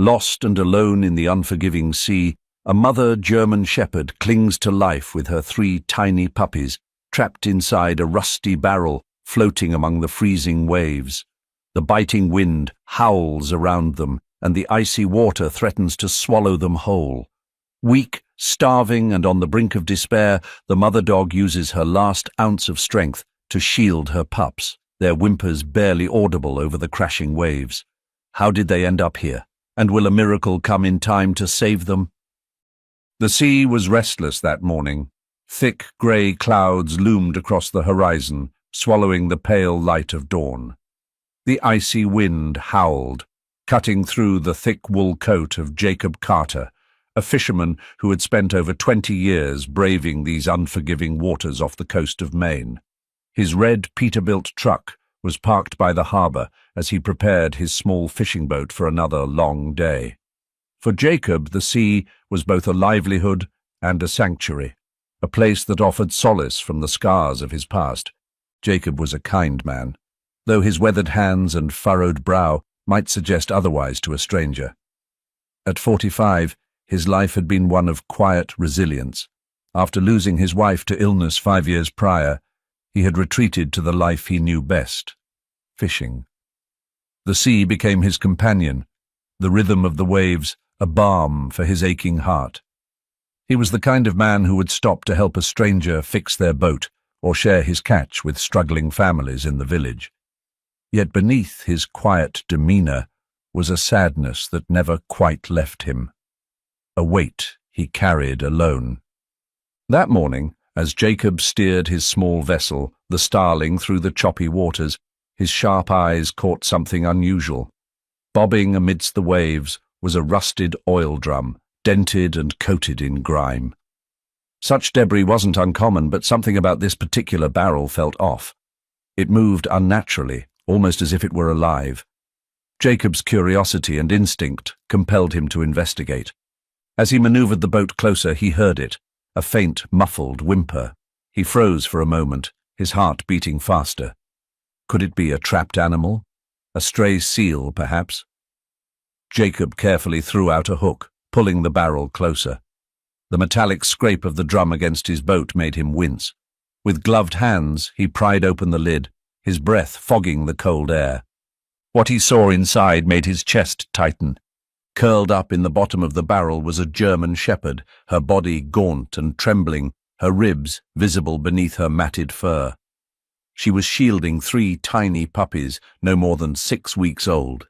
Lost and alone in the unforgiving sea, a mother German shepherd clings to life with her 3 tiny puppies, trapped inside a rusty barrel, floating among the freezing waves. The biting wind howls around them, and the icy water threatens to swallow them whole. Weak, starving, and on the brink of despair, the mother dog uses her last ounce of strength to shield her pups, their whimpers barely audible over the crashing waves. How did they end up here? And will a miracle come in time to save them? The sea was restless that morning. Thick grey clouds loomed across the horizon, swallowing the pale light of dawn. The icy wind howled, cutting through the thick wool coat of Jacob Carter, a fisherman who had spent over 20 years braving these unforgiving waters off the coast of Maine. His red Peterbilt truck was parked by the harbour as he prepared his small fishing boat for another long day. For Jacob, the sea was both a livelihood and a sanctuary, a place that offered solace from the scars of his past. Jacob was a kind man, though his weathered hands and furrowed brow might suggest otherwise to a stranger. At 45, his life had been one of quiet resilience. After losing his wife to illness 5 years prior, he had retreated to the life he knew best, fishing. The sea became his companion, the rhythm of the waves a balm for his aching heart. He was the kind of man who would stop to help a stranger fix their boat or share his catch with struggling families in the village. Yet beneath his quiet demeanour was a sadness that never quite left him, a weight he carried alone. That morning, as Jacob steered his small vessel, the Starling, through the choppy waters, his sharp eyes caught something unusual. Bobbing amidst the waves was a rusted oil drum, dented and coated in grime. Such debris wasn't uncommon, but something about this particular barrel felt off. It moved unnaturally, almost as if it were alive. Jacob's curiosity and instinct compelled him to investigate. As he maneuvered the boat closer, he heard it, a faint, muffled whimper. He froze for a moment, his heart beating faster. Could it be a trapped animal? A stray seal, perhaps? Jacob carefully threw out a hook, pulling the barrel closer. The metallic scrape of the drum against his boat made him wince. With gloved hands, he pried open the lid, his breath fogging the cold air. What he saw inside made his chest tighten. Curled up in the bottom of the barrel was a German shepherd, her body gaunt and trembling, her ribs visible beneath her matted fur. She was shielding 3 tiny puppies, no more than 6 weeks old.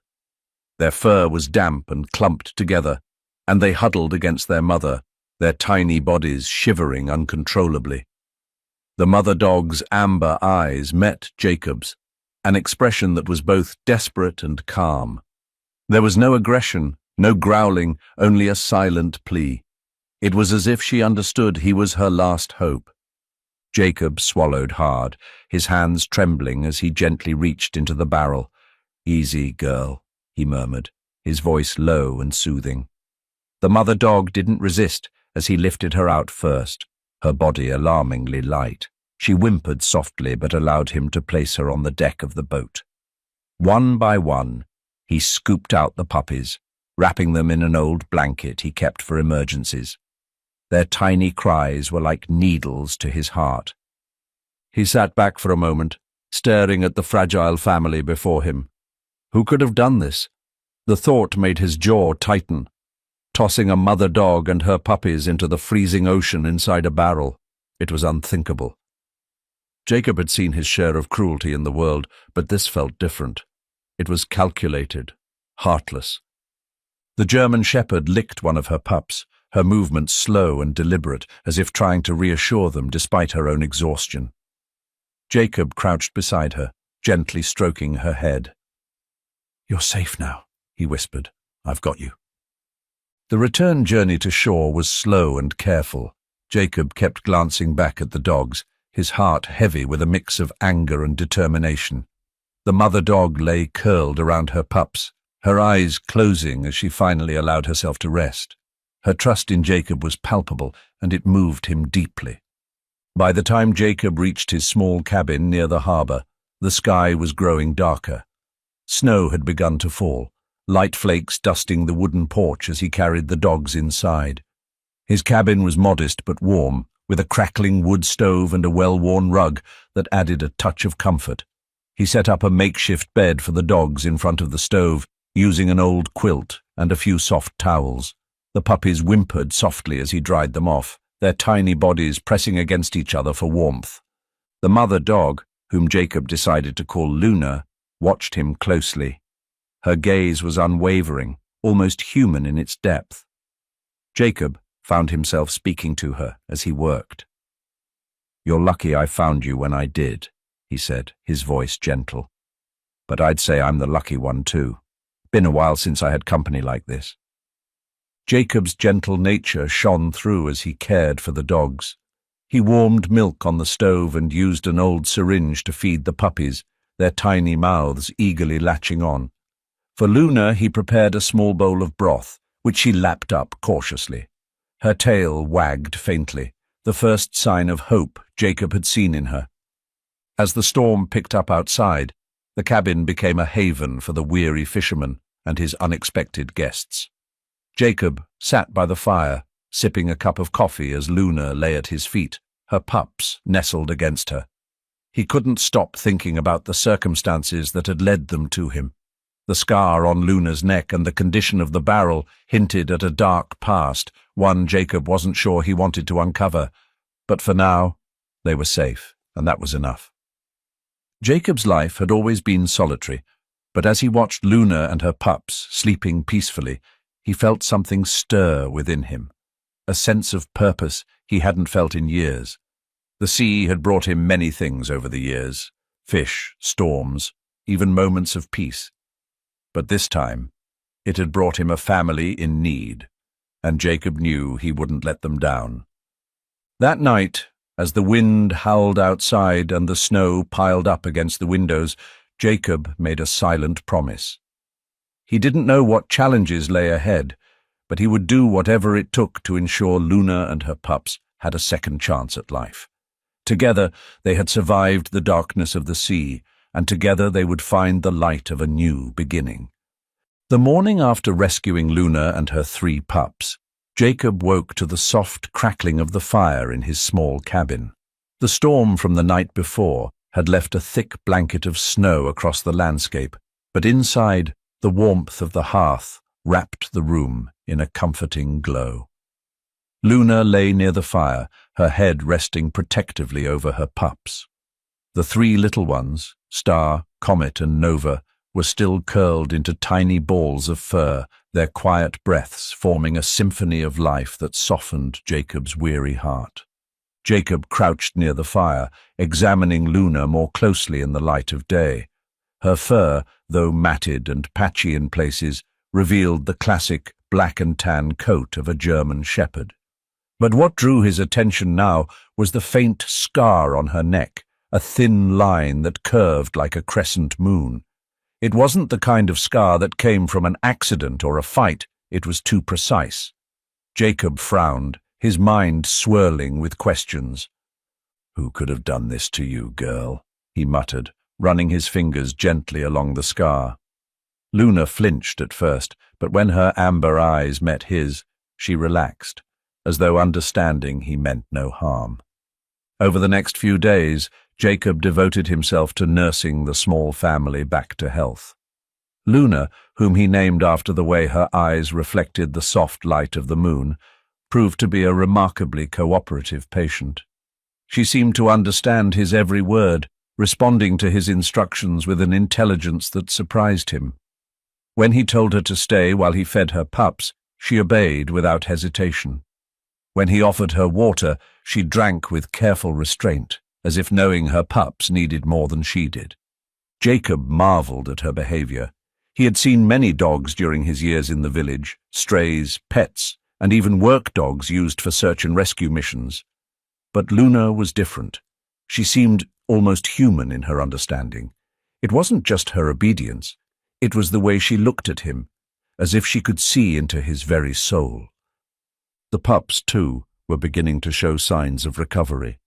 Their fur was damp and clumped together, and they huddled against their mother, their tiny bodies shivering uncontrollably. The mother dog's amber eyes met Jacob's, an expression that was both desperate and calm. There was no aggression, no growling, only a silent plea. It was as if she understood he was her last hope. Jacob swallowed hard, his hands trembling as he gently reached into the barrel. "Easy, girl," he murmured, his voice low and soothing. The mother dog didn't resist as he lifted her out first, her body alarmingly light. She whimpered softly but allowed him to place her on the deck of the boat. One by one, he scooped out the puppies, wrapping them in an old blanket he kept for emergencies. Their tiny cries were like needles to his heart. He sat back for a moment, staring at the fragile family before him. Who could have done this? The thought made his jaw tighten. Tossing a mother dog and her puppies into the freezing ocean inside a barrel. It was unthinkable. Jacob had seen his share of cruelty in the world, but this felt different. It was calculated, heartless. The German shepherd licked one of her pups, her movements slow and deliberate, as if trying to reassure them despite her own exhaustion. Jacob crouched beside her, gently stroking her head. "You're safe now," he whispered. "I've got you." The return journey to shore was slow and careful. Jacob kept glancing back at the dogs, his heart heavy with a mix of anger and determination. The mother dog lay curled around her pups, her eyes closing as she finally allowed herself to rest. Her trust in Jacob was palpable, and it moved him deeply. By the time Jacob reached his small cabin near the harbour, the sky was growing darker. Snow had begun to fall, light flakes dusting the wooden porch as he carried the dogs inside. His cabin was modest but warm, with a crackling wood stove and a well-worn rug that added a touch of comfort. He set up a makeshift bed for the dogs in front of the stove, using an old quilt and a few soft towels. The puppies whimpered softly as he dried them off, their tiny bodies pressing against each other for warmth. The mother dog, whom Jacob decided to call Luna, watched him closely. Her gaze was unwavering, almost human in its depth. Jacob found himself speaking to her as he worked. "You're lucky I found you when I did," he said, his voice gentle. "But I'd say I'm the lucky one too. Been a while since I had company like this." Jacob's gentle nature shone through as he cared for the dogs. He warmed milk on the stove and used an old syringe to feed the puppies, their tiny mouths eagerly latching on. For Luna he prepared a small bowl of broth, which she lapped up cautiously. Her tail wagged faintly, the first sign of hope Jacob had seen in her. As the storm picked up outside, the cabin became a haven for the weary fisherman and his unexpected guests. Jacob sat by the fire, sipping a cup of coffee as Luna lay at his feet, her pups nestled against her. He couldn't stop thinking about the circumstances that had led them to him. The scar on Luna's neck and the condition of the barrel hinted at a dark past, one Jacob wasn't sure he wanted to uncover. But for now, they were safe, and that was enough. Jacob's life had always been solitary, but as he watched Luna and her pups sleeping peacefully, he felt something stir within him, a sense of purpose he hadn't felt in years. The sea had brought him many things over the years: fish, storms, even moments of peace. But this time, it had brought him a family in need, and Jacob knew he wouldn't let them down. That night, as the wind howled outside and the snow piled up against the windows, Jacob made a silent promise. He didn't know what challenges lay ahead, but he would do whatever it took to ensure Luna and her pups had a second chance at life. Together, they had survived the darkness of the sea, and together they would find the light of a new beginning. The morning after rescuing Luna and her 3 pups, Jacob woke to the soft crackling of the fire in his small cabin. The storm from the night before had left a thick blanket of snow across the landscape, but inside, the warmth of the hearth wrapped the room in a comforting glow. Luna lay near the fire, her head resting protectively over her pups. The 3 little ones, Star, Comet, and Nova, were still curled into tiny balls of fur, their quiet breaths forming a symphony of life that softened Jacob's weary heart. Jacob crouched near the fire, examining Luna more closely in the light of day. Her fur, though matted and patchy in places, revealed the classic black and tan coat of a German shepherd. But what drew his attention now was the faint scar on her neck, a thin line that curved like a crescent moon. It wasn't the kind of scar that came from an accident or a fight, it was too precise. Jacob frowned, his mind swirling with questions. "Who could have done this to you, girl?" he muttered, running his fingers gently along the scar. Luna flinched at first, but when her amber eyes met his, she relaxed, as though understanding he meant no harm. Over the next few days, Jacob devoted himself to nursing the small family back to health. Luna, whom he named after the way her eyes reflected the soft light of the moon, proved to be a remarkably cooperative patient. She seemed to understand his every word, responding to his instructions with an intelligence that surprised him. When he told her to stay while he fed her pups, she obeyed without hesitation. When he offered her water, she drank with careful restraint, as if knowing her pups needed more than she did. Jacob marveled at her behavior. He had seen many dogs during his years in the village, strays, pets, and even work dogs used for search and rescue missions. But Luna was different. She seemed almost human in her understanding. It wasn't just her obedience. It was the way she looked at him, as if she could see into his very soul. The pups, too, were beginning to show signs of recovery.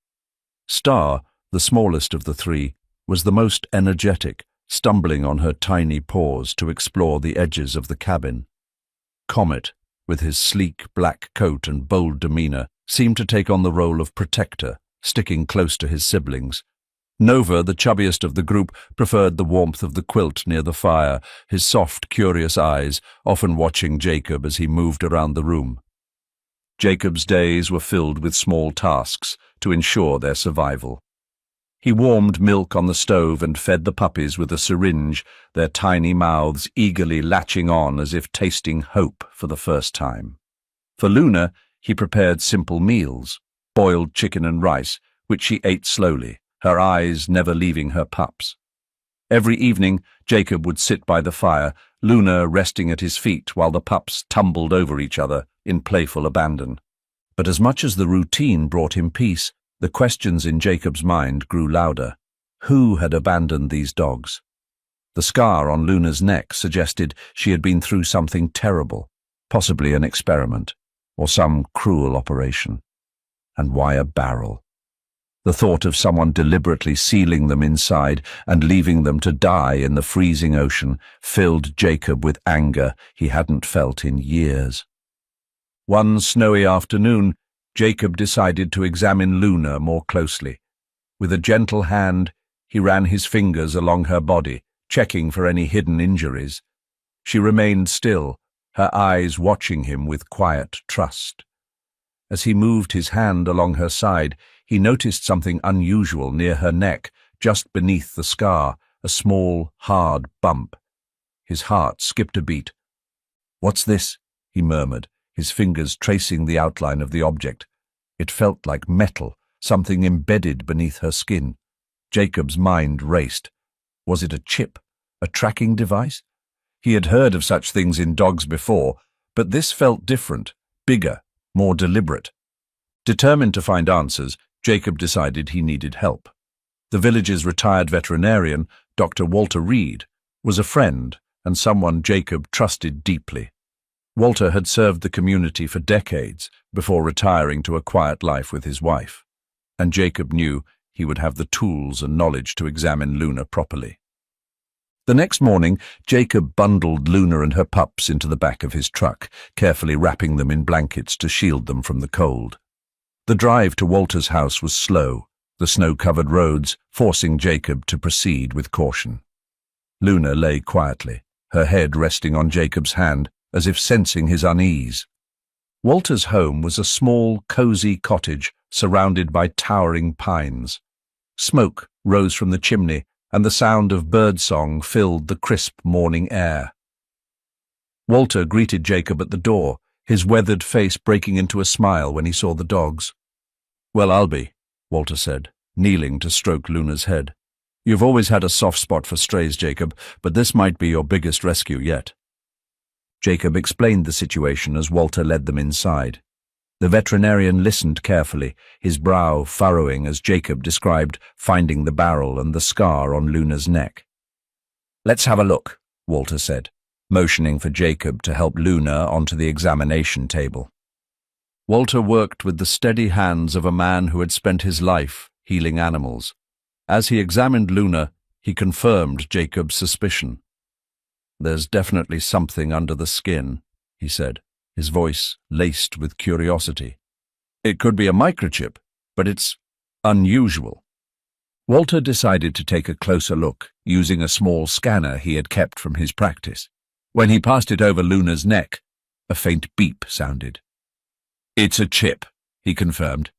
Star, the smallest of the 3, was the most energetic, stumbling on her tiny paws to explore the edges of the cabin. Comet, with his sleek black coat and bold demeanor, seemed to take on the role of protector, sticking close to his siblings. Nova, the chubbiest of the group, preferred the warmth of the quilt near the fire, his soft, curious eyes often watching Jacob as he moved around the room. Jacob's days were filled with small tasks to ensure their survival. He warmed milk on the stove and fed the puppies with a syringe, their tiny mouths eagerly latching on as if tasting hope for the first time. For Luna, he prepared simple meals, boiled chicken and rice, which she ate slowly, her eyes never leaving her pups. Every evening, Jacob would sit by the fire, Luna resting at his feet while the pups tumbled over each other in playful abandon. But as much as the routine brought him peace, the questions in Jacob's mind grew louder. Who had abandoned these dogs? The scar on Luna's neck suggested she had been through something terrible, possibly an experiment, or some cruel operation. And why a barrel? The thought of someone deliberately sealing them inside and leaving them to die in the freezing ocean filled Jacob with anger he hadn't felt in years. One snowy afternoon, Jacob decided to examine Luna more closely. With a gentle hand, he ran his fingers along her body, checking for any hidden injuries. She remained still, her eyes watching him with quiet trust. As he moved his hand along her side, he noticed something unusual near her neck, just beneath the scar, a small, hard bump. His heart skipped a beat. "What's this?" he murmured, his fingers tracing the outline of the object. It felt like metal, something embedded beneath her skin. Jacob's mind raced. Was it a chip, a tracking device? He had heard of such things in dogs before, but this felt different, bigger, more deliberate. Determined to find answers, Jacob decided he needed help. The village's retired veterinarian, Dr. Walter Reed, was a friend and someone Jacob trusted deeply. Walter had served the community for decades before retiring to a quiet life with his wife, and Jacob knew he would have the tools and knowledge to examine Luna properly. The next morning, Jacob bundled Luna and her pups into the back of his truck, carefully wrapping them in blankets to shield them from the cold. The drive to Walter's house was slow, the snow-covered roads forcing Jacob to proceed with caution. Luna lay quietly, her head resting on Jacob's hand, as if sensing his unease. Walter's home was a small, cozy cottage surrounded by towering pines. Smoke rose from the chimney, and the sound of birdsong filled the crisp morning air. Walter greeted Jacob at the door, his weathered face breaking into a smile when he saw the dogs. "Well, I'll be," Walter said, kneeling to stroke Luna's head. "You've always had a soft spot for strays, Jacob, but this might be your biggest rescue yet." Jacob explained the situation as Walter led them inside. The veterinarian listened carefully, his brow furrowing as Jacob described finding the barrel and the scar on Luna's neck. "Let's have a look," Walter said, motioning for Jacob to help Luna onto the examination table. Walter worked with the steady hands of a man who had spent his life healing animals. As he examined Luna, he confirmed Jacob's suspicion. "There's definitely something under the skin," he said, his voice laced with curiosity. "It could be a microchip, but it's unusual." Walter decided to take a closer look, using a small scanner he had kept from his practice. When he passed it over Luna's neck, a faint beep sounded. "It's a chip," he confirmed,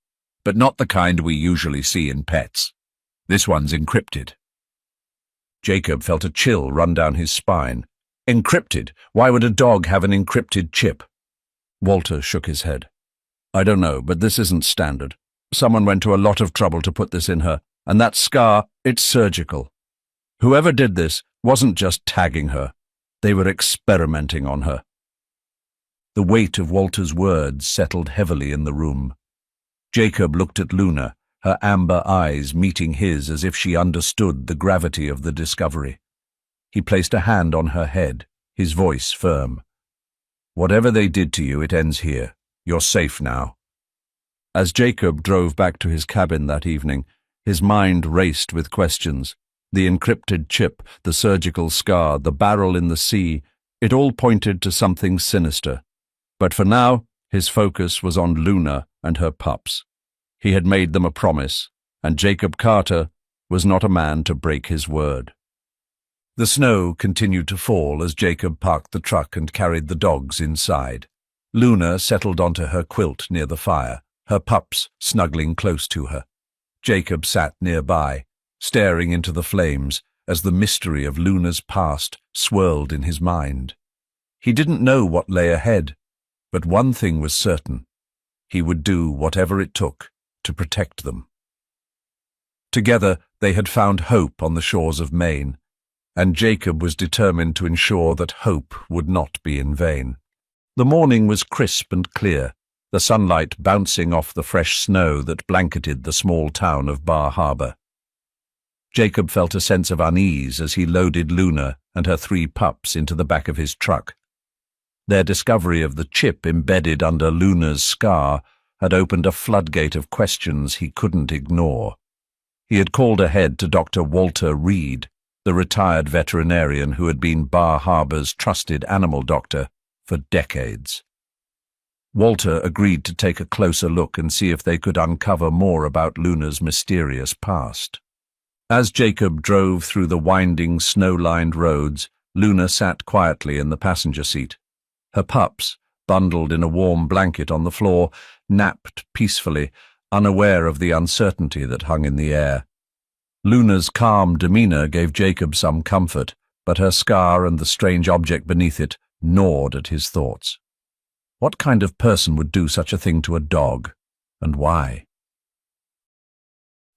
"but not the kind we usually see in pets. This one's encrypted." Jacob felt a chill run down his spine. Encrypted? Why would a dog have an encrypted chip? Walter shook his head. "I don't know, but this isn't standard. Someone went to a lot of trouble to put this in her, and that scar, it's surgical. Whoever did this wasn't just tagging her. They were experimenting on her." The weight of Walter's words settled heavily in the room. Jacob looked at Luna, her amber eyes meeting his as if she understood the gravity of the discovery. He placed a hand on her head, his voice firm. "Whatever they did to you, it ends here. You're safe now." As Jacob drove back to his cabin that evening, his mind raced with questions. The encrypted chip, the surgical scar, the barrel in the sea, it all pointed to something sinister. But for now, his focus was on Luna and her pups. He had made them a promise, and Jacob Carter was not a man to break his word. The snow continued to fall as Jacob parked the truck and carried the dogs inside. Luna settled onto her quilt near the fire, her pups snuggling close to her. Jacob sat nearby, staring into the flames as the mystery of Luna's past swirled in his mind. He didn't know what lay ahead, but one thing was certain. He would do whatever it took to protect them. Together, they had found hope on the shores of Maine, and Jacob was determined to ensure that hope would not be in vain. The morning was crisp and clear, the sunlight bouncing off the fresh snow that blanketed the small town of Bar Harbor. Jacob felt a sense of unease as he loaded Luna and her 3 pups into the back of his truck. Their discovery of the chip embedded under Luna's scar had opened a floodgate of questions he couldn't ignore. He had called ahead to Dr. Walter Reed, the retired veterinarian who had been Bar Harbor's trusted animal doctor for decades. Walter agreed to take a closer look and see if they could uncover more about Luna's mysterious past. As Jacob drove through the winding, snow-lined roads, Luna sat quietly in the passenger seat. Her pups, bundled in a warm blanket on the floor, napped peacefully, unaware of the uncertainty that hung in the air. Luna's calm demeanor gave Jacob some comfort, but her scar and the strange object beneath it gnawed at his thoughts. What kind of person would do such a thing to a dog, and why?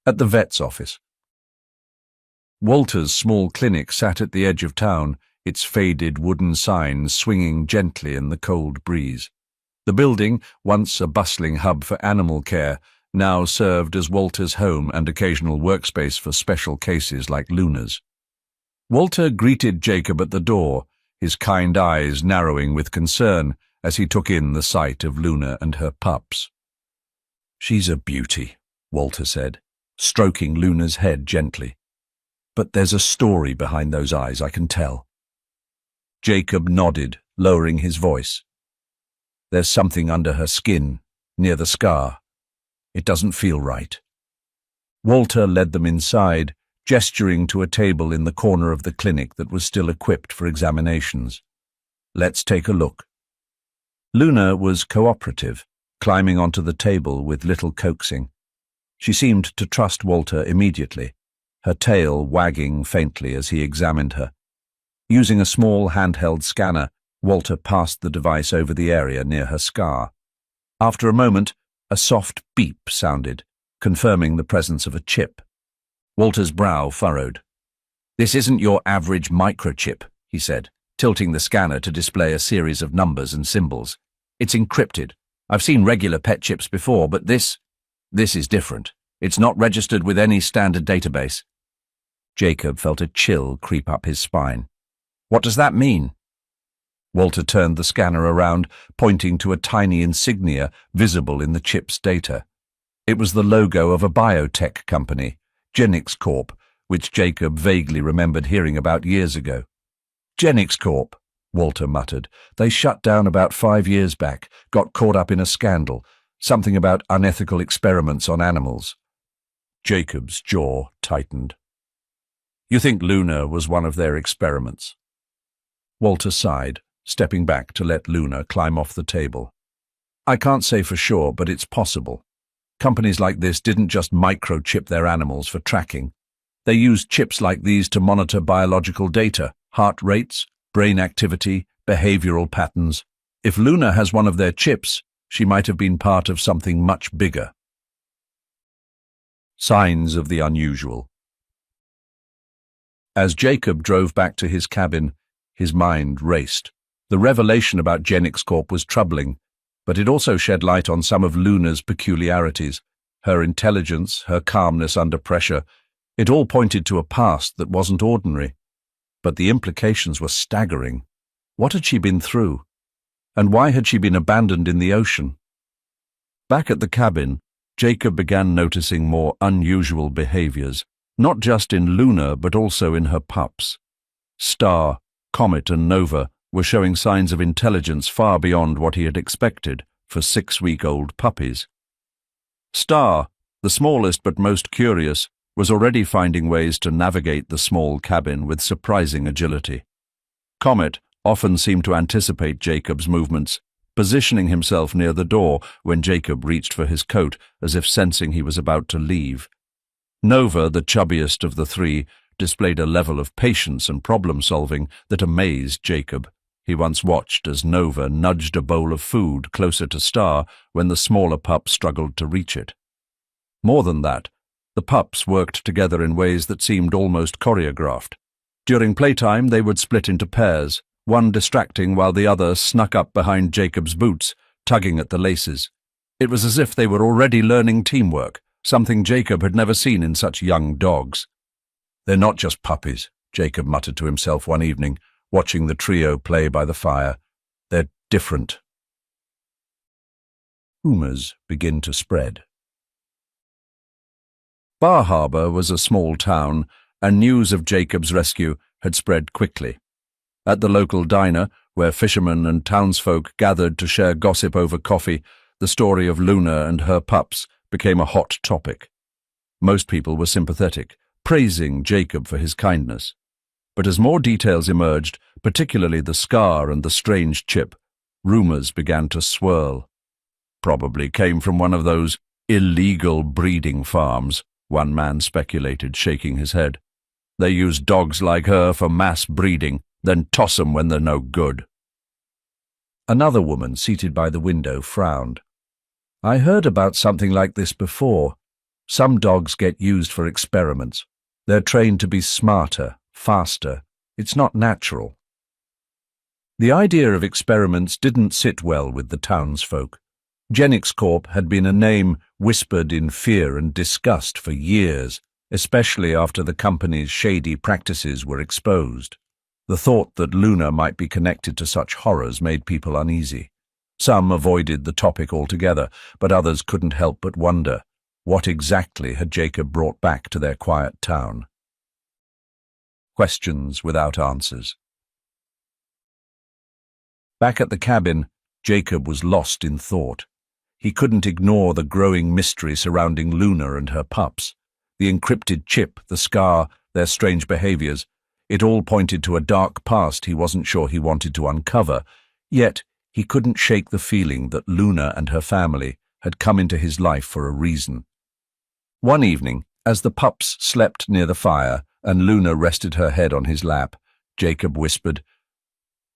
At the vet's office. Walter's small clinic sat at the edge of town, its faded wooden signs swinging gently in the cold breeze. The building, once a bustling hub for animal care, now served as Walter's home and occasional workspace for special cases like Luna's. Walter greeted Jacob at the door, his kind eyes narrowing with concern as he took in the sight of Luna and her pups. "She's a beauty," Walter said, stroking Luna's head gently. "But there's a story behind those eyes, I can tell." Jacob nodded, lowering his voice. "There's something under her skin, near the scar. It doesn't feel right." Walter led them inside, gesturing to a table in the corner of the clinic that was still equipped for examinations. "Let's take a look." Luna was cooperative, climbing onto the table with little coaxing. She seemed to trust Walter immediately, her tail wagging faintly as he examined her. Using a small handheld scanner, Walter passed the device over the area near her scar. After a moment, a soft beep sounded, confirming the presence of a chip. Walter's brow furrowed. "This isn't your average microchip," he said, tilting the scanner to display a series of numbers and symbols. "It's encrypted. I've seen regular pet chips before, but this is different. It's not registered with any standard database." Jacob felt a chill creep up his spine. "What does that mean?" Walter turned the scanner around, pointing to a tiny insignia visible in the chip's data. It was the logo of a biotech company, Genix Corp, which Jacob vaguely remembered hearing about years ago. "Genix Corp," Walter muttered. "They shut down about 5 years back, got caught up in a scandal, something about unethical experiments on animals." Jacob's jaw tightened. "You think Luna was one of their experiments?" Walter sighed, stepping back to let Luna climb off the table. "I can't say for sure, but it's possible. Companies like this didn't just microchip their animals for tracking. They used chips like these to monitor biological data, heart rates, brain activity, behavioral patterns. If Luna has one of their chips, she might have been part of something much bigger." Signs of the unusual. As Jacob drove back to his cabin, his mind raced. The revelation about Genix Corp was troubling, but it also shed light on some of Luna's peculiarities. Her intelligence, her calmness under pressure, it all pointed to a past that wasn't ordinary. But the implications were staggering. What had she been through? And why had she been abandoned in the ocean? Back at the cabin, Jacob began noticing more unusual behaviors. not just in Luna but also in her pups. Star, Comet and Nova were showing signs of intelligence far beyond what he had expected for 6-week-old puppies. Star, the smallest but most curious, was already finding ways to navigate the small cabin with surprising agility. Comet often seemed to anticipate Jacob's movements, positioning himself near the door when Jacob reached for his coat as if sensing he was about to leave. Nova, the chubbiest of the three, displayed a level of patience and problem-solving that amazed Jacob. He once watched as Nova nudged a bowl of food closer to Star when the smaller pup struggled to reach it. More than that, the pups worked together in ways that seemed almost choreographed. During playtime, they would split into pairs, one distracting while the other snuck up behind Jacob's boots, tugging at the laces. It was as if they were already learning teamwork, something Jacob had never seen in such young dogs. "They're not just puppies," Jacob muttered to himself one evening, watching the trio play by the fire. "They're different." Rumours begin to spread. Bar Harbor was a small town, and news of Jacob's rescue had spread quickly. At the local diner, where fishermen and townsfolk gathered to share gossip over coffee, the story of Luna and her pups became a hot topic. Most people were sympathetic, praising Jacob for his kindness. But as more details emerged, particularly the scar and the strange chip, rumours began to swirl. "Probably came from one of those illegal breeding farms," one man speculated, shaking his head. "They use dogs like her for mass breeding, then toss 'em when they're no good." Another woman seated by the window frowned. "I heard about something like this before. Some dogs get used for experiments. They're trained to be smarter, faster. It's not natural." The idea of experiments didn't sit well with the townsfolk. Genix Corp had been a name whispered in fear and disgust for years, especially after the company's shady practices were exposed. The thought that Luna might be connected to such horrors made people uneasy. Some avoided the topic altogether, but others couldn't help but wonder, what exactly had Jacob brought back to their quiet town? Questions without answers. Back at the cabin, Jacob was lost in thought. He couldn't ignore the growing mystery surrounding Luna and her pups. The encrypted chip, the scar, their strange behaviors. It all pointed to a dark past he wasn't sure he wanted to uncover, yet he couldn't shake the feeling that Luna and her family had come into his life for a reason. One evening, as the pups slept near the fire and Luna rested her head on his lap, Jacob whispered,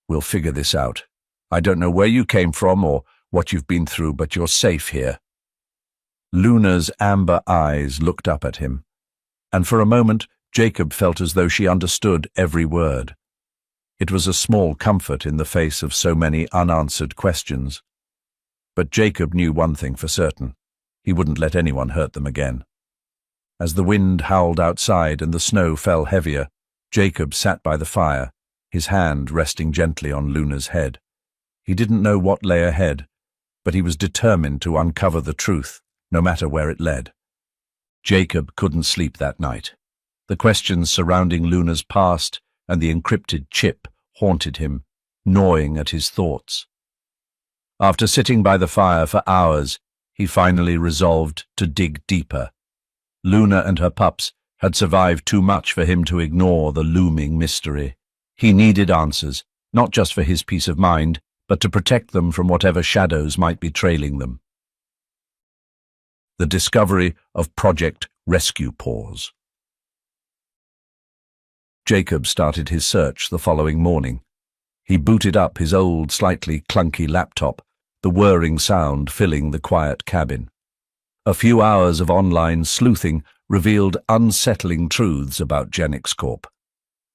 "We'll figure this out. I don't know where you came from or what you've been through, but you're safe here." Luna's amber eyes looked up at him, and for a moment Jacob felt as though she understood every word. It was a small comfort in the face of so many unanswered questions. But Jacob knew one thing for certain. He wouldn't let anyone hurt them again. As the wind howled outside and the snow fell heavier, Jacob sat by the fire, his hand resting gently on Luna's head. He didn't know what lay ahead, but he was determined to uncover the truth, no matter where it led. Jacob couldn't sleep that night. The questions surrounding Luna's past and the encrypted chip haunted him, gnawing at his thoughts. After sitting by the fire for hours, he finally resolved to dig deeper. Luna and her pups had survived too much for him to ignore the looming mystery. He needed answers, not just for his peace of mind, but to protect them from whatever shadows might be trailing them. The discovery of Project Rescue Paws. Jacob started his search the following morning. He booted up his old, slightly clunky laptop, the whirring sound filling the quiet cabin. A few hours of online sleuthing revealed unsettling truths about Genix Corp.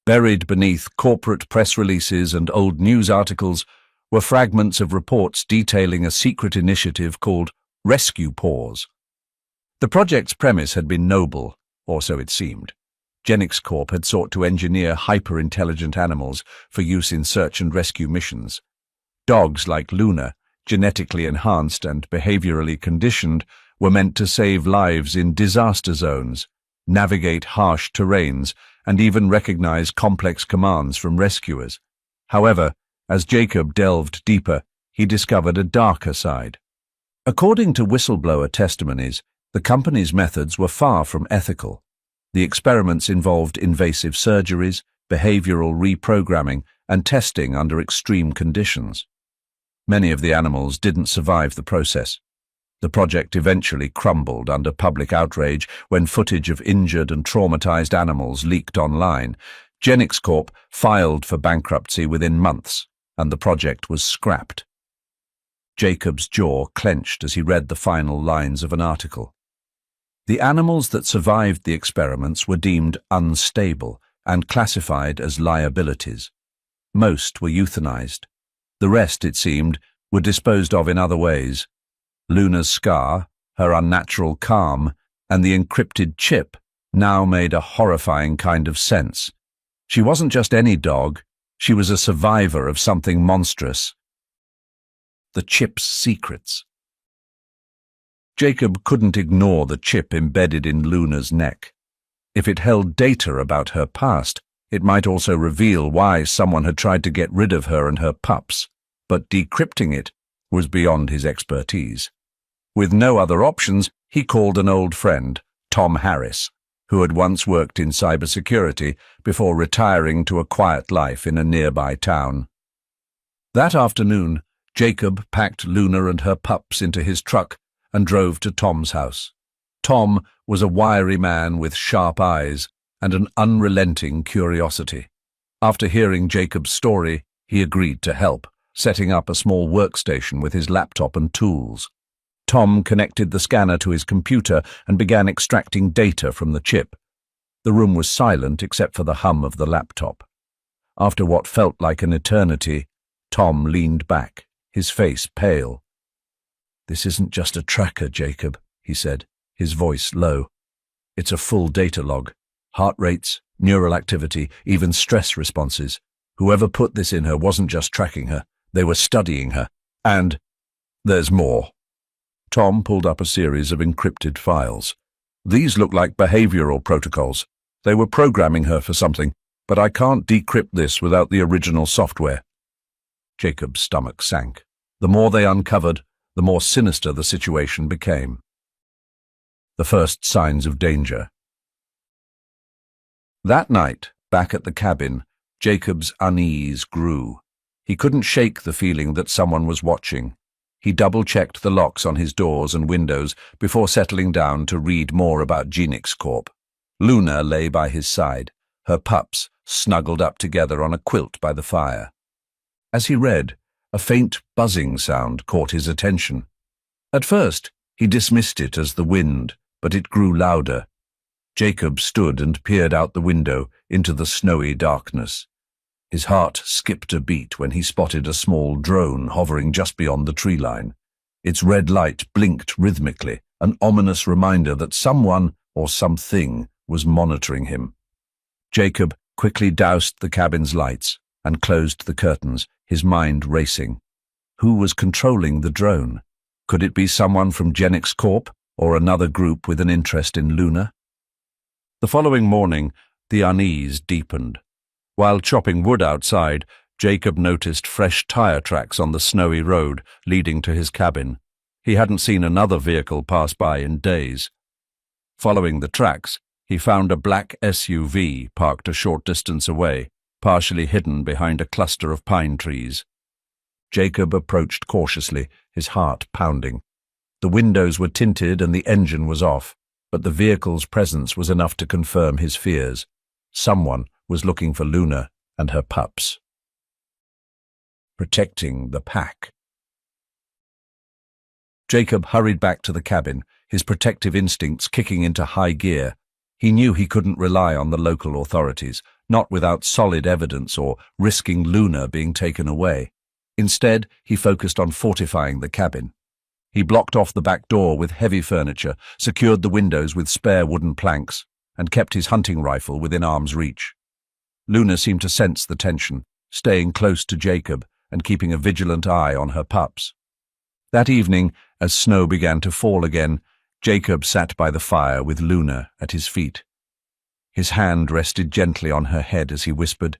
Buried beneath corporate press releases and old news articles were fragments of reports detailing a secret initiative called Rescue Paws. The project's premise had been noble, or so it seemed. Genix Corp had sought to engineer hyper-intelligent animals for use in search and rescue missions. Dogs like Luna, genetically enhanced and behaviorally conditioned, were meant to save lives in disaster zones, navigate harsh terrains, and even recognize complex commands from rescuers. However, as Jacob delved deeper, he discovered a darker side. According to whistleblower testimonies, the company's methods were far from ethical. The experiments involved invasive surgeries, behavioral reprogramming, and testing under extreme conditions. Many of the animals didn't survive the process. The project eventually crumbled under public outrage when footage of injured and traumatized animals leaked online. Genix Corp filed for bankruptcy within months, and the project was scrapped. Jacob's jaw clenched as he read the final lines of an article. The animals that survived the experiments were deemed unstable and classified as liabilities. Most were euthanized. The rest, it seemed, were disposed of in other ways. Luna's scar, her unnatural calm, and the encrypted chip now made a horrifying kind of sense. She wasn't just any dog, she was a survivor of something monstrous. The chip's secrets. Jacob couldn't ignore the chip embedded in Luna's neck. If it held data about her past, it might also reveal why someone had tried to get rid of her and her pups, but decrypting it was beyond his expertise. With no other options, he called an old friend, Tom Harris, who had once worked in cybersecurity before retiring to a quiet life in a nearby town. That afternoon, Jacob packed Luna and her pups into his truck and drove to Tom's house. Tom was a wiry man with sharp eyes and an unrelenting curiosity. After hearing Jacob's story, he agreed to help, setting up a small workstation with his laptop and tools. Tom connected the scanner to his computer and began extracting data from the chip. The room was silent except for the hum of the laptop. After what felt like an eternity, Tom leaned back, his face pale. "This isn't just a tracker, Jacob," he said, his voice low. "It's a full data log. Heart rates, neural activity, even stress responses. Whoever put this in her wasn't just tracking her, they were studying her. And there's more." Tom pulled up a series of encrypted files. "These look like behavioral protocols. They were programming her for something, but I can't decrypt this without the original software." Jacob's stomach sank. The more they uncovered, the more sinister the situation became. The first signs of danger. That night, back at the cabin, Jacob's unease grew. He couldn't shake the feeling that someone was watching. He double-checked the locks on his doors and windows before settling down to read more about Genix Corp. Luna lay by his side, her pups snuggled up together on a quilt by the fire. As he read, a faint buzzing sound caught his attention. At first, he dismissed it as the wind, but it grew louder. Jacob stood and peered out the window into the snowy darkness. His heart skipped a beat when he spotted a small drone hovering just beyond the tree line. Its red light blinked rhythmically, an ominous reminder that someone or something was monitoring him. Jacob quickly doused the cabin's lights and closed the curtains, his mind racing. Who was controlling the drone? Could it be someone from Genix Corp or another group with an interest in Luna? The following morning, the unease deepened. While chopping wood outside, Jacob noticed fresh tire tracks on the snowy road leading to his cabin. He hadn't seen another vehicle pass by in days. Following the tracks, he found a black SUV parked a short distance away, partially hidden behind a cluster of pine trees. Jacob approached cautiously, his heart pounding. The windows were tinted and the engine was off, but the vehicle's presence was enough to confirm his fears. Someone was looking for Luna and her pups. Protecting the pack. Jacob hurried back to the cabin, his protective instincts kicking into high gear. He knew he couldn't rely on the local authorities, not without solid evidence or risking Luna being taken away. Instead, he focused on fortifying the cabin. He blocked off the back door with heavy furniture, secured the windows with spare wooden planks, and kept his hunting rifle within arm's reach. Luna seemed to sense the tension, staying close to Jacob and keeping a vigilant eye on her pups. That evening, as snow began to fall again, Jacob sat by the fire with Luna at his feet, His hand rested gently on her head as he whispered,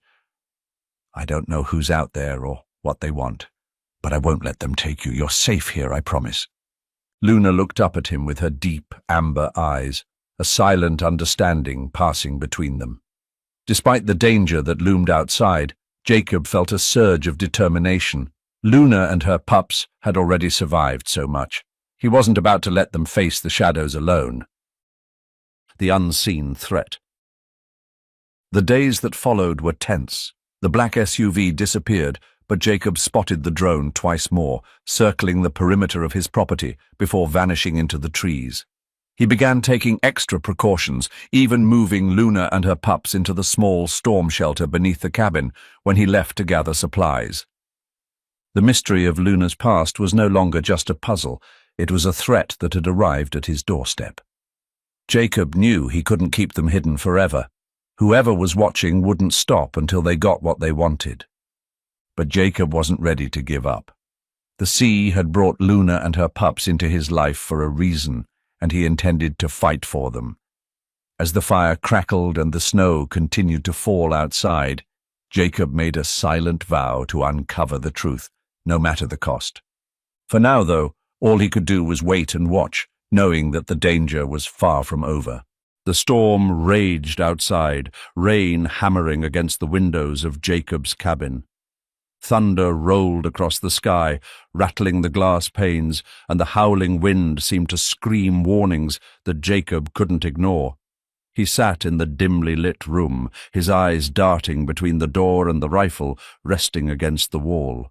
"I don't know who's out there or what they want, but I won't let them take you. You're safe here, I promise." Luna looked up at him with her deep, amber eyes, a silent understanding passing between them. Despite the danger that loomed outside, Jacob felt a surge of determination. Luna and her pups had already survived so much. He wasn't about to let them face the shadows alone. The unseen threat. The days that followed were tense. The black SUV disappeared, but Jacob spotted the drone twice more, circling the perimeter of his property before vanishing into the trees. He began taking extra precautions, even moving Luna and her pups into the small storm shelter beneath the cabin when he left to gather supplies. The mystery of Luna's past was no longer just a puzzle, it was a threat that had arrived at his doorstep. Jacob knew he couldn't keep them hidden forever. Whoever was watching wouldn't stop until they got what they wanted. But Jacob wasn't ready to give up. The sea had brought Luna and her pups into his life for a reason, and he intended to fight for them. As the fire crackled and the snow continued to fall outside, Jacob made a silent vow to uncover the truth, no matter the cost. For now, though, all he could do was wait and watch, knowing that the danger was far from over. The storm raged outside, rain hammering against the windows of Jacob's cabin. Thunder rolled across the sky, rattling the glass panes, and the howling wind seemed to scream warnings that Jacob couldn't ignore. He sat in the dimly lit room, his eyes darting between the door and the rifle resting against the wall.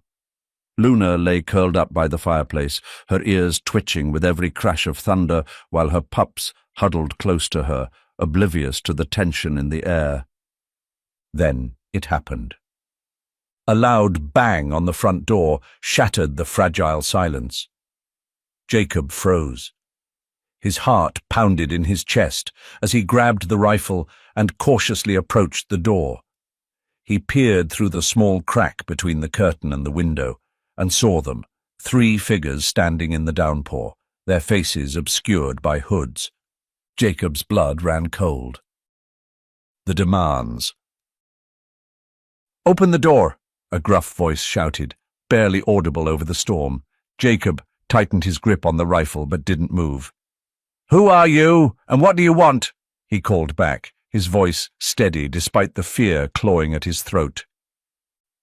Luna lay curled up by the fireplace, her ears twitching with every crash of thunder, while her pups huddled close to her, oblivious to the tension in the air. Then it happened. A loud bang on the front door shattered the fragile silence. Jacob froze. His heart pounded in his chest as he grabbed the rifle and cautiously approached the door. He peered through the small crack between the curtain and the window and saw them, 3 figures standing in the downpour, their faces obscured by hoods. Jacob's blood ran cold. The demands. "Open the door!" a gruff voice shouted, barely audible over the storm. Jacob tightened his grip on the rifle but didn't move. "Who are you, and what do you want?" he called back, his voice steady despite the fear clawing at his throat.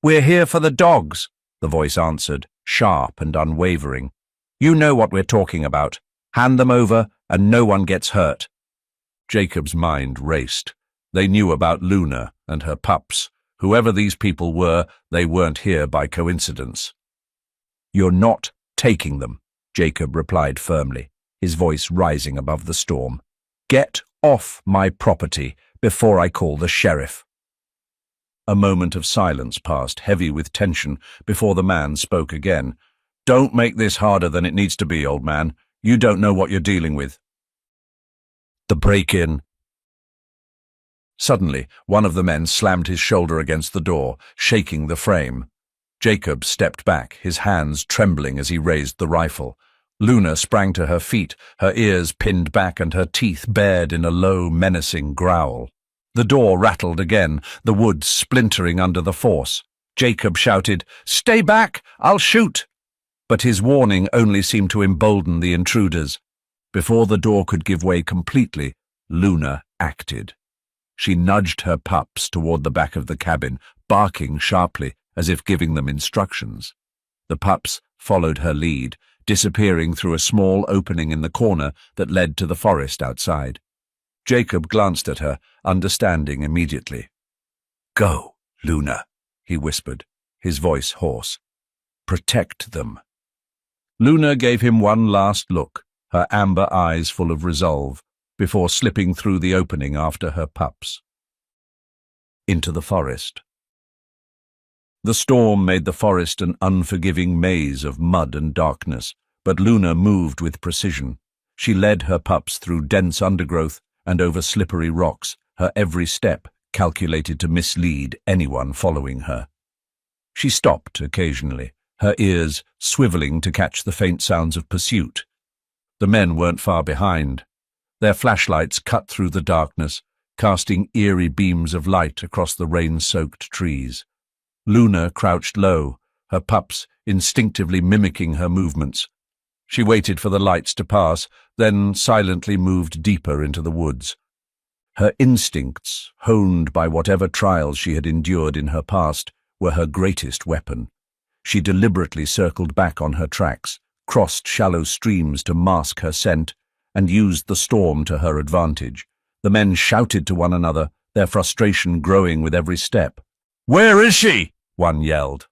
"We're here for the dogs," the voice answered, sharp and unwavering. "You know what we're talking about. Hand them over, and no one gets hurt." Jacob's mind raced. They knew about Luna and her pups. Whoever these people were, they weren't here by coincidence. "You're not taking them," Jacob replied firmly, his voice rising above the storm. "Get off my property before I call the sheriff." A moment of silence passed, heavy with tension, before the man spoke again. "Don't make this harder than it needs to be, old man. You don't know what you're dealing with." The break-in. Suddenly, one of the men slammed his shoulder against the door, shaking the frame. Jacob stepped back, his hands trembling as he raised the rifle. Luna sprang to her feet, her ears pinned back and her teeth bared in a low, menacing growl. The door rattled again, the wood splintering under the force. Jacob shouted, "Stay back! I'll shoot!" But his warning only seemed to embolden the intruders. Before the door could give way completely, Luna acted. She nudged her pups toward the back of the cabin, barking sharply as if giving them instructions. The pups followed her lead, disappearing through a small opening in the corner that led to the forest outside. Jacob glanced at her, understanding immediately. "Go, Luna," he whispered, his voice hoarse. "Protect them." Luna gave him one last look, her amber eyes full of resolve, before slipping through the opening after her pups. Into the forest. The storm made the forest an unforgiving maze of mud and darkness, but Luna moved with precision. She led her pups through dense undergrowth and over slippery rocks, her every step calculated to mislead anyone following her. She stopped occasionally, her ears swiveling to catch the faint sounds of pursuit. The men weren't far behind. Their flashlights cut through the darkness, casting eerie beams of light across the rain-soaked trees. Luna crouched low, her pups instinctively mimicking her movements. She waited for the lights to pass, then silently moved deeper into the woods. Her instincts, honed by whatever trials she had endured in her past, were her greatest weapon. She deliberately circled back on her tracks, crossed shallow streams to mask her scent, and used the storm to her advantage. The men shouted to one another, their frustration growing with every step. "Where is she?" one yelled.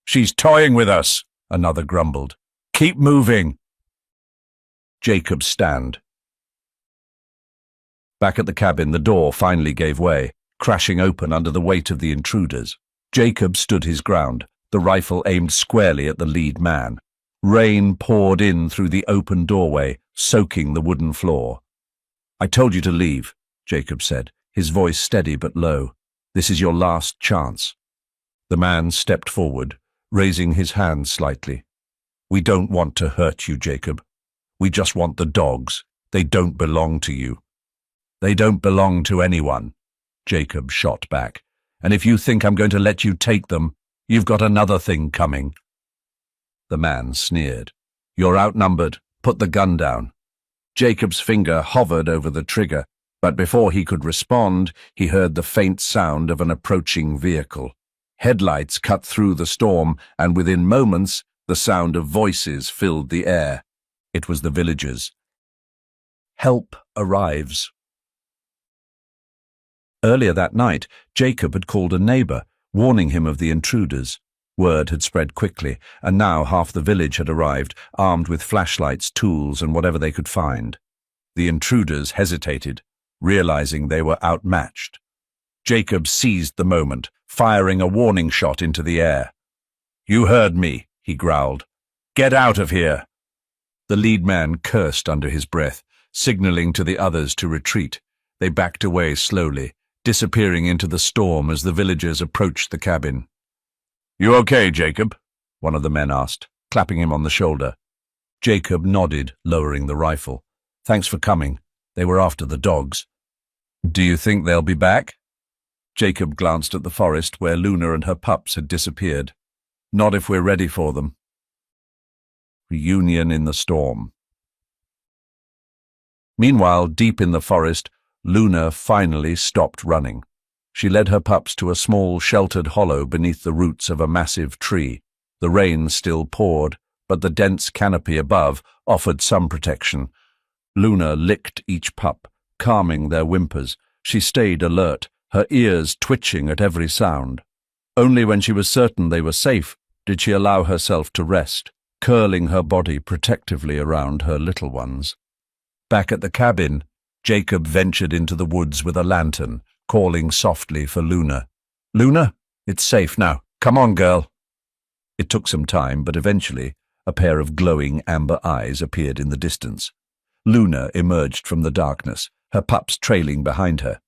"She's toying with us," another grumbled. "Keep moving." Jacob's stand. Back at the cabin, the door finally gave way, crashing open under the weight of the intruders. Jacob stood his ground, the rifle aimed squarely at the lead man. Rain poured in through the open doorway, soaking the wooden floor. "I told you to leave," Jacob said, his voice steady but low. "This is your last chance." The man stepped forward, raising his hand slightly. "We don't want to hurt you, Jacob. We just want the dogs. They don't belong to you." "They don't belong to anyone," Jacob shot back. "And if you think I'm going to let you take them, you've got another thing coming." The man sneered. "You're outnumbered. Put the gun down." Jacob's finger hovered over the trigger, but before he could respond, he heard the faint sound of an approaching vehicle. Headlights cut through the storm, and within moments, the sound of voices filled the air. It was the villagers. "Help arrives." Earlier that night, Jacob had called a neighbor, warning him of the intruders. Word had spread quickly, and now half the village had arrived, armed with flashlights, tools, and whatever they could find. The intruders hesitated, realizing they were outmatched. Jacob seized the moment, firing a warning shot into the air. "You heard me," he growled. "Get out of here." The lead man cursed under his breath, signaling to the others to retreat. They backed away slowly, disappearing into the storm as the villagers approached the cabin. "You okay, Jacob?" one of the men asked, clapping him on the shoulder. Jacob nodded, lowering the rifle. "Thanks for coming. They were after the dogs." "Do you think they'll be back?" Jacob glanced at the forest where Luna and her pups had disappeared. "Not if we're ready for them." Reunion in the storm. Meanwhile, deep in the forest, Luna finally stopped running. She led her pups to a small, sheltered hollow beneath the roots of a massive tree. The rain still poured, but the dense canopy above offered some protection. Luna licked each pup, calming their whimpers. She stayed alert, her ears twitching at every sound. Only when she was certain they were safe did she allow herself to rest, curling her body protectively around her little ones. Back at the cabin, Jacob ventured into the woods with a lantern, calling softly for Luna. "Luna, it's safe now. Come on, girl." It took some time, but eventually a pair of glowing amber eyes appeared in the distance. Luna emerged from the darkness, her pups trailing behind her.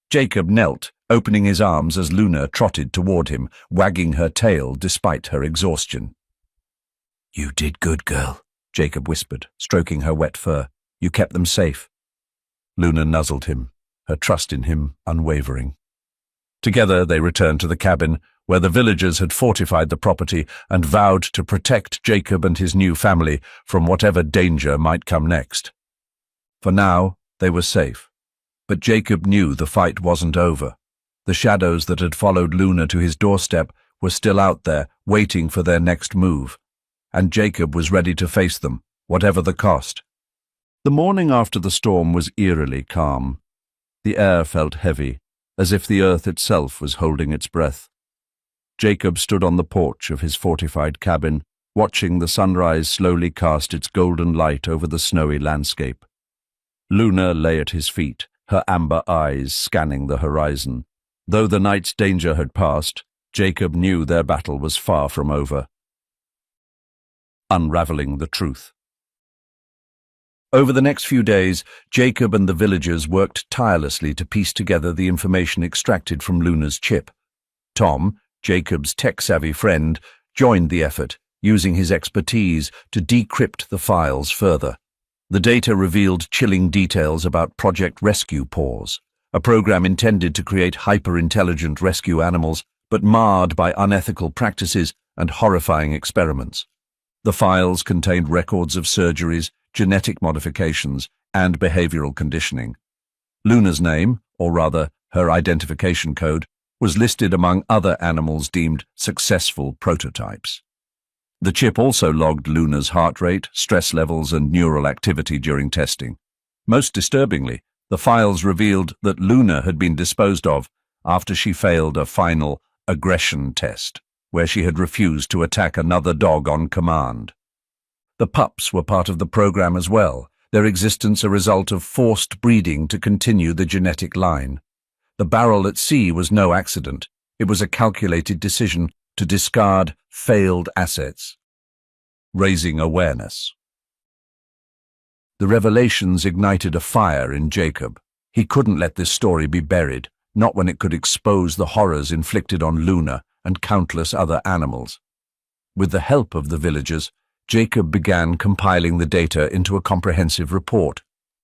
Jacob knelt, opening his arms as Luna trotted toward him, wagging her tail despite her exhaustion. "You did good, girl," Jacob whispered, stroking her wet fur. "You kept them safe." Luna nuzzled him, her trust in him unwavering. Together they returned to the cabin, where the villagers had fortified the property and vowed to protect Jacob and his new family from whatever danger might come next. For now, they were safe. But Jacob knew the fight wasn't over. The shadows that had followed Luna to his doorstep were still out there, waiting for their next move. And Jacob was ready to face them, whatever the cost. The morning after the storm was eerily calm. The air felt heavy, as if the earth itself was holding its breath. Jacob stood on the porch of his fortified cabin, watching the sunrise slowly cast its golden light over the snowy landscape. Luna lay at his feet, her amber eyes scanning the horizon. Though the night's danger had passed, Jacob knew their battle was far from over. Unraveling the truth. Over the next few days, Jacob and the villagers worked tirelessly to piece together the information extracted from Luna's chip. Tom, Jacob's tech-savvy friend, joined the effort, using his expertise to decrypt the files further. The data revealed chilling details about Project Rescue Paws, a program intended to create hyper-intelligent rescue animals, but marred by unethical practices and horrifying experiments. The files contained records of surgeries, genetic modifications, and behavioral conditioning. Luna's name, or rather her identification code, was listed among other animals deemed successful prototypes. The chip also logged Luna's heart rate, stress levels, and neural activity during testing. Most disturbingly, the files revealed that Luna had been disposed of after she failed a final aggression test, where she had refused to attack another dog on command. The pups were part of the program as well, their existence a result of forced breeding to continue the genetic line. The barrel at sea was no accident. It was a calculated decision to discard failed assets. Raising awareness. The revelations ignited a fire in Jacob. He couldn't let this story be buried, not when it could expose the horrors inflicted on Luna and countless other animals. With the help of the villagers, Jacob began compiling the data into a comprehensive report.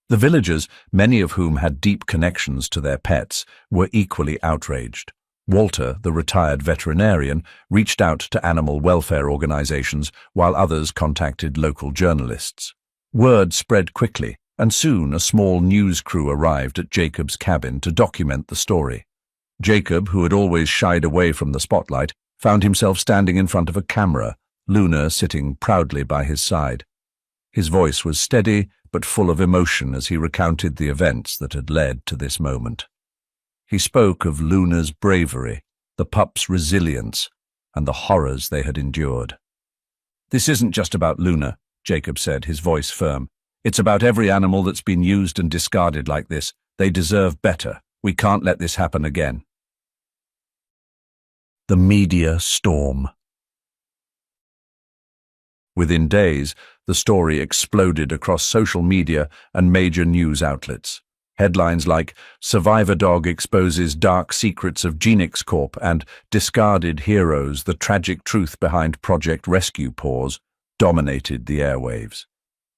The villagers, many of whom had deep connections to their pets, were equally outraged. Walter, the retired veterinarian, reached out to animal welfare organizations, while others contacted local journalists. Word spread quickly, and soon a small news crew arrived at Jacob's cabin to document the story. Jacob, who had always shied away from the spotlight, found himself standing in front of a camera, Luna sitting proudly by his side. His voice was steady but full of emotion as he recounted the events that had led to this moment. He spoke of Luna's bravery, the pups' resilience, and the horrors they had endured. "This isn't just about Luna," Jacob said, his voice firm. "It's about every animal that's been used and discarded like this. They deserve better. We can't let this happen again." The media storm. Within days, the story exploded across social media and major news outlets. Headlines like "Survivor Dog Exposes Dark Secrets of Genix Corp" and "Discarded Heroes, the Tragic Truth Behind Project Rescue Paws" dominated the airwaves.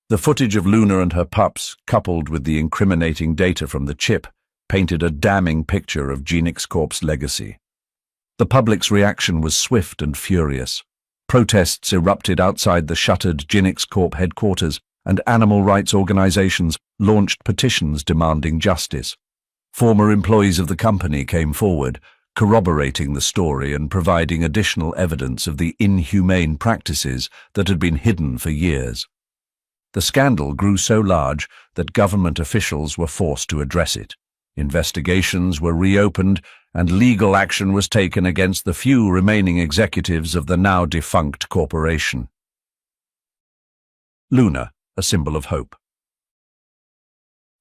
The footage of Luna and her pups, coupled with the incriminating data from the chip, painted a damning picture of Genix Corp's legacy. The public's reaction was swift and furious. Protests erupted outside the shuttered Genix Corp headquarters, and animal rights organizations launched petitions demanding justice. Former employees of the company came forward, corroborating the story and providing additional evidence of the inhumane practices that had been hidden for years. The scandal grew so large that government officials were forced to address it. Investigations were reopened, and legal action was taken against the few remaining executives of the now defunct corporation. Luna, a symbol of hope.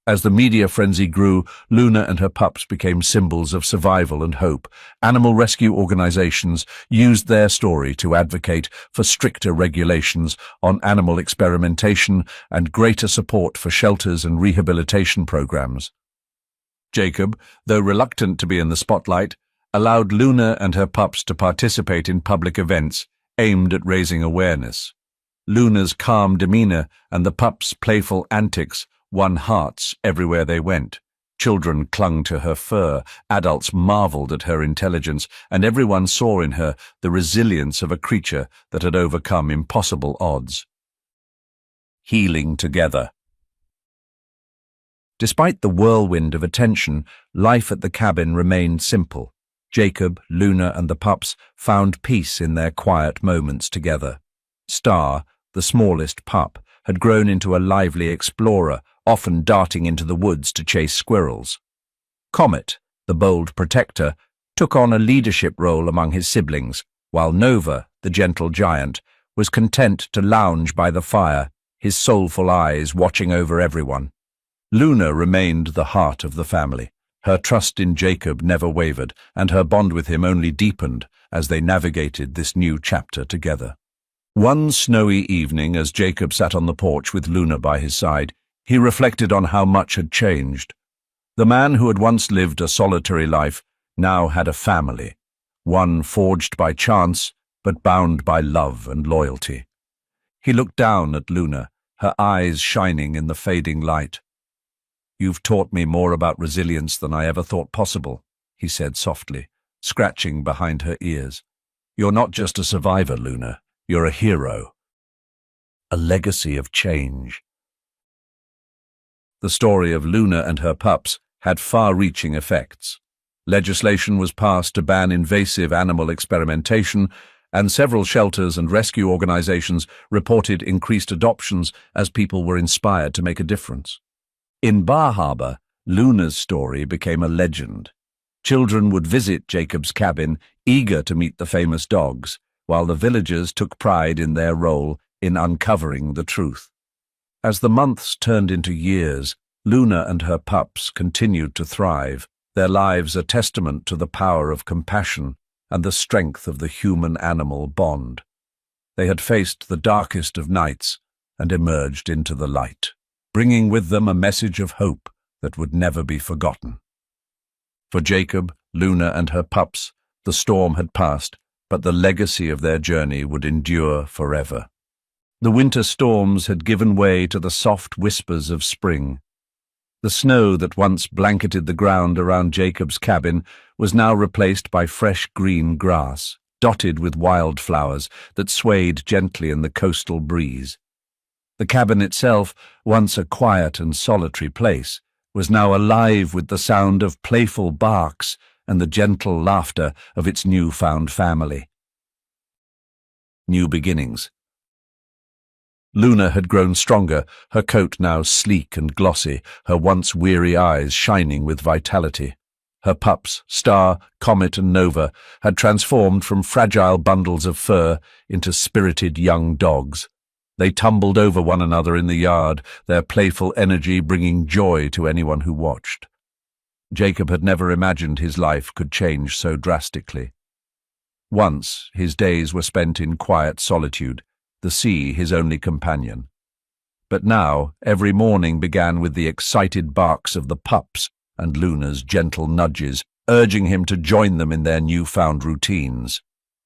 As the media frenzy grew, Luna and her pups became symbols of survival and hope. Animal rescue organizations used their story to advocate for stricter regulations on animal experimentation and greater support for shelters and rehabilitation programs. Jacob, though reluctant to be in the spotlight, allowed Luna and her pups to participate in public events aimed at raising awareness. Luna's calm demeanor and the pups' playful antics won hearts everywhere they went. Children clung to her fur, adults marveled at her intelligence, and everyone saw in her the resilience of a creature that had overcome impossible odds. Healing together. Despite the whirlwind of attention, life at the cabin remained simple. Jacob, Luna, and the pups found peace in their quiet moments together. Star, the smallest pup, had grown into a lively explorer, often darting into the woods to chase squirrels. Comet, the bold protector, took on a leadership role among his siblings, while Nova, the gentle giant, was content to lounge by the fire, his soulful eyes watching over everyone. Luna remained the heart of the family. Her trust in Jacob never wavered, and her bond with him only deepened as they navigated this new chapter together. One snowy evening, as Jacob sat on the porch with Luna by his side, he reflected on how much had changed. The man who had once lived a solitary life now had a family, one forged by chance but bound by love and loyalty. He looked down at Luna, her eyes shining in the fading light. "You've taught me more about resilience than I ever thought possible," he said softly, scratching behind her ears. "You're not just a survivor, Luna. You're a hero. A legacy of change." The story of Luna and her pups had far-reaching effects. Legislation was passed to ban invasive animal experimentation, and several shelters and rescue organizations reported increased adoptions as people were inspired to make a difference. In Bar Harbor, Luna's story became a legend. Children would visit Jacob's cabin, eager to meet the famous dogs, while the villagers took pride in their role in uncovering the truth. As the months turned into years, Luna and her pups continued to thrive, their lives a testament to the power of compassion and the strength of the human-animal bond. They had faced the darkest of nights and emerged into the light, bringing with them a message of hope that would never be forgotten. For Jacob, Luna, and her pups, the storm had passed, but the legacy of their journey would endure forever. The winter storms had given way to the soft whispers of spring. The snow that once blanketed the ground around Jacob's cabin was now replaced by fresh green grass, dotted with wildflowers that swayed gently in the coastal breeze. The cabin itself, once a quiet and solitary place, was now alive with the sound of playful barks and the gentle laughter of its newfound family. New beginnings. Luna had grown stronger, her coat now sleek and glossy, her once weary eyes shining with vitality. Her pups, Star, Comet, and Nova, had transformed from fragile bundles of fur into spirited young dogs. They tumbled over one another in the yard, their playful energy bringing joy to anyone who watched. Jacob had never imagined his life could change so drastically. Once, his days were spent in quiet solitude, the sea his only companion. But now, every morning began with the excited barks of the pups and Luna's gentle nudges, urging him to join them in their newfound routines.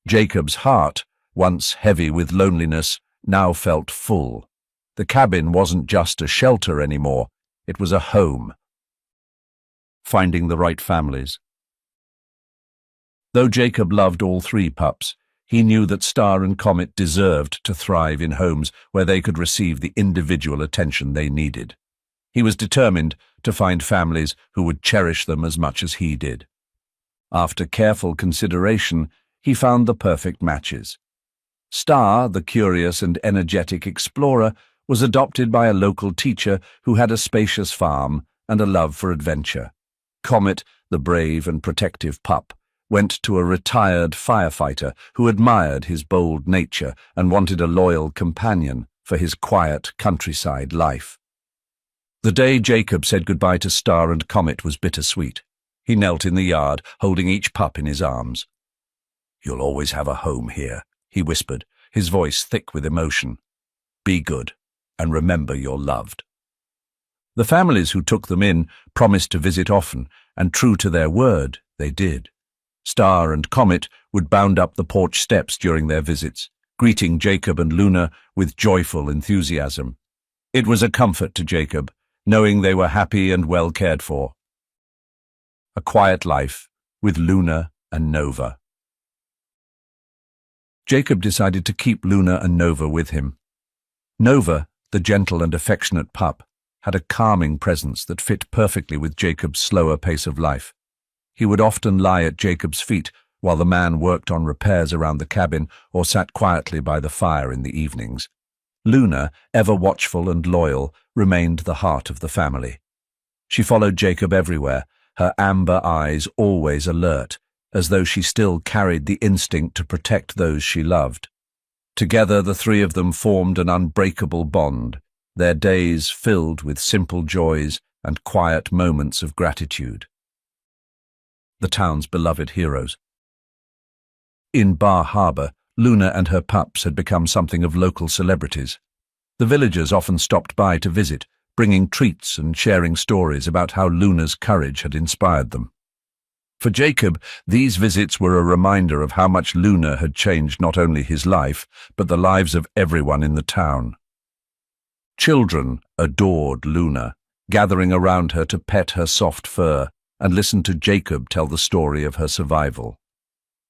Jacob's heart, once heavy with loneliness, now felt full. The cabin wasn't just a shelter anymore, it was a home. Finding the right families. Though Jacob loved all three pups, he knew that Star and Comet deserved to thrive in homes where they could receive the individual attention they needed. He was determined to find families who would cherish them as much as he did. After careful consideration, he found the perfect matches. Star, the curious and energetic explorer, was adopted by a local teacher who had a spacious farm and a love for adventure. Comet, the brave and protective pup, went to a retired firefighter who admired his bold nature and wanted a loyal companion for his quiet countryside life. The day Jacob said goodbye to Star and Comet was bittersweet. He knelt in the yard, holding each pup in his arms. "You'll always have a home here," he whispered, his voice thick with emotion. "Be good, and remember you're loved." The families who took them in promised to visit often, and true to their word, they did. Star and Comet would bound up the porch steps during their visits, greeting Jacob and Luna with joyful enthusiasm. It was a comfort to Jacob, knowing they were happy and well cared for. A quiet life with Luna and Nova. Jacob decided to keep Luna and Nova with him. Nova, the gentle and affectionate pup, had a calming presence that fit perfectly with Jacob's slower pace of life. He would often lie at Jacob's feet while the man worked on repairs around the cabin or sat quietly by the fire in the evenings. Luna, ever watchful and loyal, remained the heart of the family. She followed Jacob everywhere, her amber eyes always alert, as though she still carried the instinct to protect those she loved. Together the three of them formed an unbreakable bond, their days filled with simple joys and quiet moments of gratitude. The town's beloved heroes. In Bar Harbor, Luna and her pups had become something of local celebrities. The villagers often stopped by to visit, bringing treats and sharing stories about how Luna's courage had inspired them. For Jacob, these visits were a reminder of how much Luna had changed not only his life, but the lives of everyone in the town. Children adored Luna, gathering around her to pet her soft fur and listen to Jacob tell the story of her survival.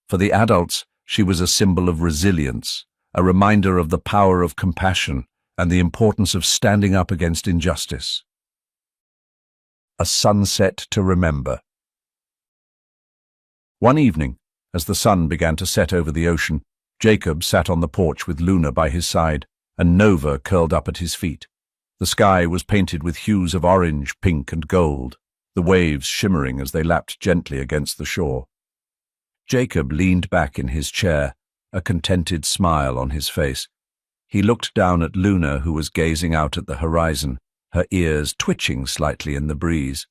For the adults, she was a symbol of resilience, a reminder of the power of compassion and the importance of standing up against injustice. A sunset to remember. One evening, as the sun began to set over the ocean, Jacob sat on the porch with Luna by his side and Nova curled up at his feet. The sky was painted with hues of orange, pink, and gold, the waves shimmering as they lapped gently against the shore. Jacob leaned back in his chair, a contented smile on his face. He looked down at Luna, who was gazing out at the horizon, her ears twitching slightly in the breeze.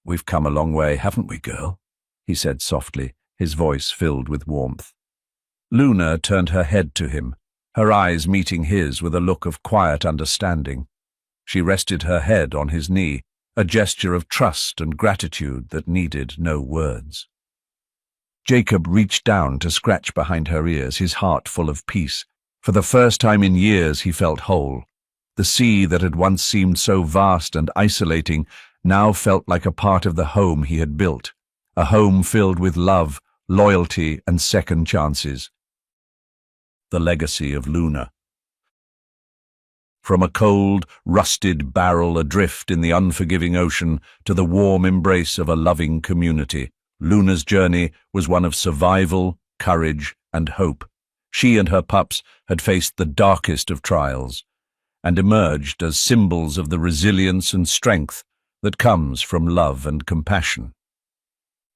"We've come a long way, haven't we, girl?" he said softly, his voice filled with warmth. Luna turned her head to him, her eyes meeting his with a look of quiet understanding. She rested her head on his knee, a gesture of trust and gratitude that needed no words. Jacob reached down to scratch behind her ears, his heart full of peace. For the first time in years he felt whole. The sea that had once seemed so vast and isolating now felt like a part of the home he had built, a home filled with love, loyalty, and second chances. The legacy of Luna. From a cold, rusted barrel adrift in the unforgiving ocean to the warm embrace of a loving community, Luna's journey was one of survival, courage, and hope. She and her pups had faced the darkest of trials and emerged as symbols of the resilience and strength that comes from love and compassion.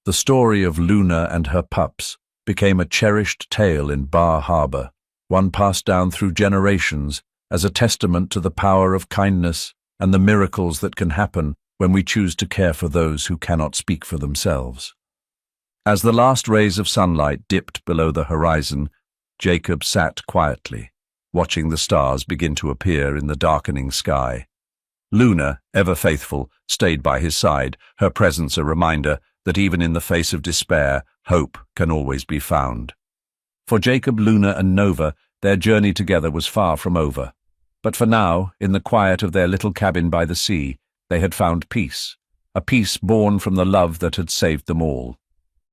The story of Luna and her pups became a cherished tale in Bar Harbor, one passed down through generations as a testament to the power of kindness and the miracles that can happen when we choose to care for those who cannot speak for themselves. As the last rays of sunlight dipped below the horizon, Jacob sat quietly, watching the stars begin to appear in the darkening sky. Luna, ever faithful, stayed by his side, her presence a reminder that even in the face of despair, hope can always be found. For Jacob, Luna, and Nova, their journey together was far from over. But for now, in the quiet of their little cabin by the sea, they had found peace, a peace born from the love that had saved them all.